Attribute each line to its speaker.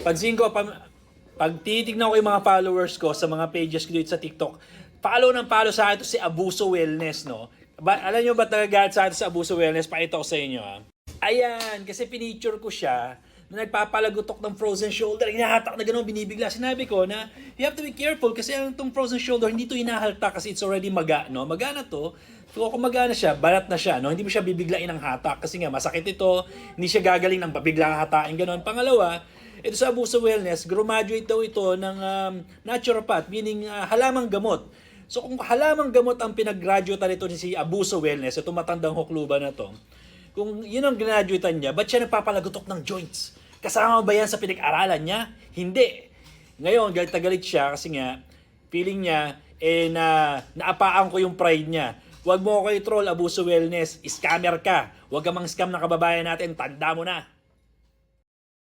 Speaker 1: Pansin ko, pag titignan ko yung mga followers ko sa mga pages ko dito sa TikTok, follow ng follow sa akin to si Abuso Wellness, no? Alam nyo ba talaga sa atin sa Abuso Wellness? Pakita ko sa inyo, ha? Ayan, kasi pinicture ko siya na nagpapalagutok ng frozen shoulder, hinahatak na gano'n, binibigla. Sinabi ko na you have to be careful kasi ang itong frozen shoulder, hindi to hinahalta kasi it's already maga, no? Maga na to. So kung maga na siya, balat na siya, no? Hindi mo siya bibiglain ng hatak kasi nga masakit ito, hindi siya gagaling ng pabiglang hatain, gano'n. Pangalawa, ito sa Abuso Wellness, graduate daw ito ng naturopath, meaning halamang gamot. So kung halamang gamot ang pinag-graduate nito ni si Abuso Wellness, ito matandang hukluban na to, kung yun ang graduate niya, ba't siya nagpapalagutok ng joints? Kasama ba yan sa pinag-aralan niya? Hindi. Ngayon, galit na galit siya kasi nga, feeling niya, naapaan ko yung pride niya. Huwag mo ako i-troll, Abuso Wellness. Scammer ka. Huwag ka mang scam ng kababayan natin. Tanda mo na.